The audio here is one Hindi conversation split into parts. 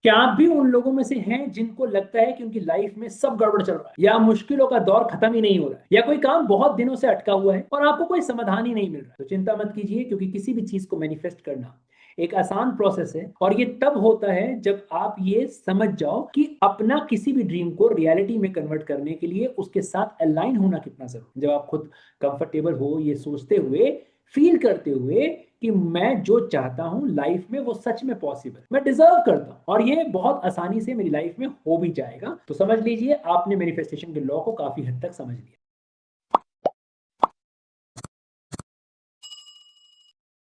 क्या आप भी उन लोगों में से हैं जिनको लगता है कि उनकी लाइफ में सब गड़बड़ चल रहा है, या मुश्किलों का दौर खत्म ही नहीं हो रहा है, या कोई काम बहुत दिनों से अटका हुआ है और आपको कोई समाधान ही नहीं मिल रहा? तो चिंता मत कीजिए, क्योंकि किसी भी चीज को मैनिफेस्ट करना एक आसान प्रोसेस है, और ये तब होता है जब आप ये समझ जाओ कि अपना किसी भी ड्रीम को रियलिटी में कन्वर्ट करने के लिए उसके साथ अलाइन होना कितना जरूरी है। जब आप खुद कंफर्टेबल हो ये सोचते हुए, फील करते हुए कि मैं जो चाहता हूं लाइफ में वो सच में पॉसिबल, मैं डिजर्व करता हूं और ये बहुत आसानी से मेरी लाइफ में हो भी जाएगा, तो समझ लीजिए आपने मैनिफेस्टेशन के लॉ को काफी हद तक समझ लिया।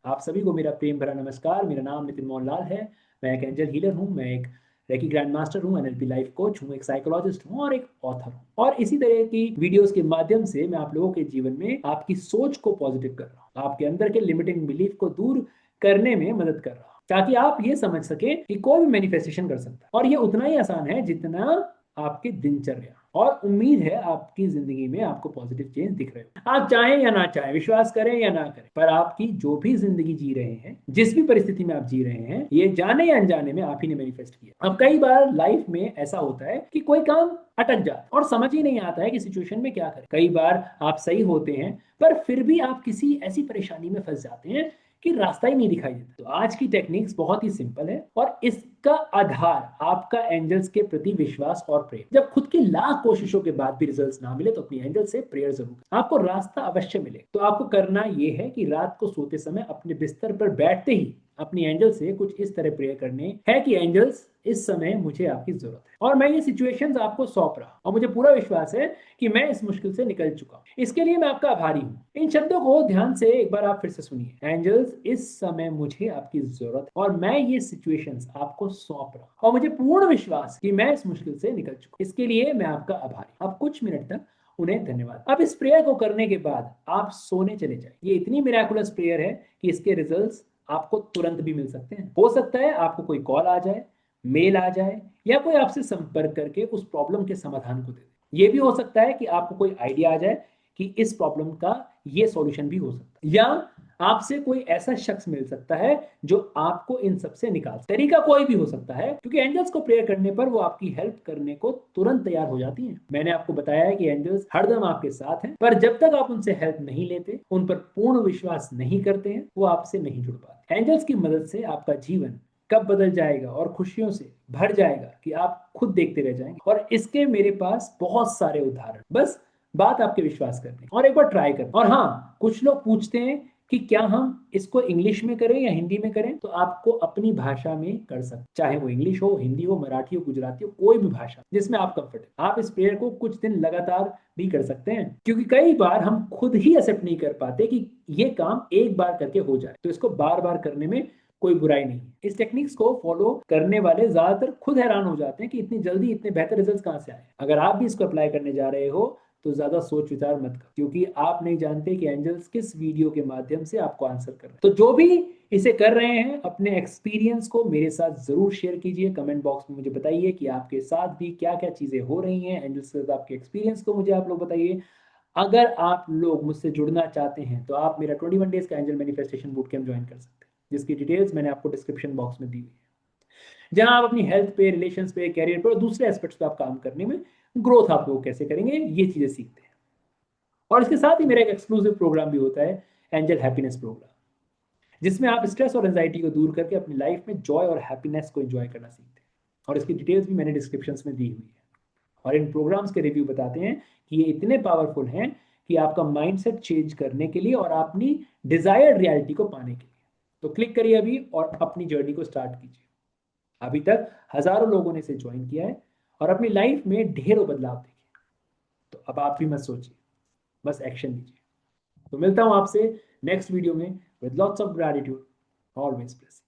आप सभी को मेरा प्रेम भरा नमस्कार। मेरा नाम नितिन मोहनलाल है। मैं एक एंजल हीलर हूँ, मैं एक रेकी ग्रैंड मास्टर हूँ, एनएलपी लाइफ कोच हूँ, एक साइकोलॉजिस्ट हूँ और एक ऑथर हूँ। और इसी तरह की वीडियोस के माध्यम से मैं आप लोगों के जीवन में आपकी सोच को पॉजिटिव कर रहा हूँ, आपके अंदर के लिमिटिंग बिलीफ को दूर करने में मदद कर रहा हूँ, ताकि आप ये समझ सके कि कोई भी मैनिफेस्टेशन कर सकता है और ये उतना ही आसान है जितना आपकी दिनचर्या। और उम्मीद है आपकी जिंदगी में आपको पॉजिटिव चेंज दिख रहे हो, आप चाहें या ना चाहें, विश्वास करें या ना करें, पर आपकी जो भी जिंदगी जी रहे हैं, जिस भी परिस्थिति में आप जी रहे हैं, ये जाने या अनजाने में आप ही ने मैनिफेस्ट किया। अब कई बार लाइफ में ऐसा होता है कि कोई काम अटक जाता है और समझ ही नहीं आता है कि सिचुएशन में क्या करें। कई बार आप सही होते हैं पर फिर भी आप किसी ऐसी परेशानी में फंस जाते हैं कि रास्ता ही नहीं दिखाई देता। तो आज की टेक्निक्स बहुत ही सिंपल है और इसका आधार आपका एंजल्स के प्रति विश्वास और प्रेम। जब खुद की लाख कोशिशों के बाद भी रिजल्ट्स ना मिले तो अपनी एंजल से प्रेयर जरूर करें। आपको रास्ता अवश्य मिले। तो आपको करना यह है कि रात को सोते समय अपने बिस्तर पर बैठते ही अपनी एंजल से कुछ इस तरह प्रेयर करने है कि एंजल्स, इस समय मुझे आपकी जरूरत है और मैं ये सिचुएशंस आपको सौंप रहा और मुझे पूरा विश्वास है कि मैं इस मुश्किल से निकल चुका हूँ। इसके लिए मैं आपका आभारी हूँ। इन शब्दों को ध्यान से एक बार आप फिर से सुनिए। एंजल्स, इस समय मुझे आपकी जरूरत है और मैं ये सिचुएशंस आपको सौंप रहा हूँ और मुझे पूर्ण विश्वास कि मैं इस मुश्किल से निकल चुका हूँ। इसके लिए मैं आपका आभारी। अब कुछ मिनट तक उन्हें धन्यवाद। अब इस प्रेयर को करने के बाद आप सोने चले जाए। ये इतनी मिराकुलस प्रेयर है कि इसके रिजल्ट्स आपको तुरंत भी मिल सकते हैं। हो सकता है आपको कोई कॉल आ जाए, मेल आ जाए, या कोई आपसे संपर्क करके उस प्रॉब्लम के समाधान को दे दे। ये भी हो सकता है कि आपको कोई आइडिया आ जाए कि इस प्रॉब्लम का ये सॉल्यूशन भी हो सकता है, या आपसे कोई ऐसा शख्स मिल सकता है जो आपको इन सब से निकाल। तरीका कोई भी हो सकता है, क्योंकि एंजल्स को प्रेयर करने पर वो आपकी हेल्प करने को तुरंत तैयार हो जाती हैं। मैंने आपको बताया है कि एंजल्स हरदम आपके साथ हैं, पर जब तक आप उनसे हेल्प नहीं लेते, उन पर पूर्ण विश्वास नहीं करते हैं, वो आपसे नहीं जुड़ पाते। एंजल्स की मदद से आपका जीवन कब बदल जाएगा और खुशियों से भर जाएगा कि आप खुद देखते रह जाएंगे। और इसके मेरे पास बहुत सारे उदाहरण, बस बात आपके विश्वास करनी और एक बार ट्राई करनी। और हाँ, कुछ लोग पूछते हैं कि क्या हम इसको इंग्लिश में करें या हिंदी में करें, तो आपको अपनी भाषा में कर सकते, चाहे वो इंग्लिश हो, हिंदी हो, मराठी हो, गुजराती हो, कोई भी भाषा जिसमें आप कंफर्टेबल। आप इस प्रेयर को कुछ दिन लगातार भी कर सकते हैं, क्योंकि कई बार हम खुद ही एक्सेप्ट नहीं कर पाते कि ये काम एक बार करके हो जाए, तो इसको बार बार करने में कोई बुराई नहीं है। इस टेक्निक्स को फॉलो करने वाले ज्यादातर खुद हैरान हो जाते हैं कि इतनी जल्दी इतने बेहतर रिजल्ट्स कहां से आए। अगर आप भी इसको अप्लाई करने जा रहे हो तो ज्यादा सोच विचार मत करो, क्योंकि आप नहीं जानते कि एंजल्स किस वीडियो के माध्यम से आपको आंसर कर रहे हैं। तो जो भी इसे कर रहे हैं, अपने एक्सपीरियंस को मेरे साथ जरूर शेयर कीजिए। कमेंट बॉक्स में मुझे बताइए कि आपके साथ भी क्या क्या चीजें हो रही हैं एंजल्स के साथ। आपके एक्सपीरियंस को मुझे आप लोग बताइए। अगर आप लोग मुझसे जुड़ना चाहते हैं तो आप मेरा 21 डेज का angel manifestation boot camp join कर सकते हैं, जिसकी डिटेल्स मैंने आपको डिस्क्रिप्शन बॉक्स में दी हुई है, जहां आप अपनी हेल्थ पे, रिलेशंस पे, कैरियर पे और दूसरे एस्पेक्ट्स पे आप काम करने में, ग्रोथ आप लोग कैसे करेंगे, ये चीजें सीखते हैं। और इसके साथ ही मेरा एक एक्सक्लूसिव प्रोग्राम भी होता है, एंजल हैप्पीनेस प्रोग्राम, जिसमें आप स्ट्रेस और एंजाइटी को दूर करके अपनी लाइफ में जॉय और हैप्पीनेस को एंजॉय करना सीखते हैं। और इसकी डिटेल्स भी मैंने डिस्क्रिप्शन में दी हुई है। और इन प्रोग्राम्स के रिव्यू बताते हैं कि ये इतने पावरफुल हैं कि आपका माइंडसेट चेंज करने के लिए और अपनी डिजायर्ड रियलिटी को पाने के लिए। तो क्लिक करिए अभी और अपनी जर्नी को स्टार्ट कीजिए। अभी तक हजारों लोगों ने इसे ज्वाइन किया है और अपनी लाइफ में ढेरों बदलाव देखे। तो अब आप भी मत सोचिए, बस एक्शन लीजिए। तो मिलता हूं आपसे नेक्स्ट वीडियो में with lots of gratitude, always bless.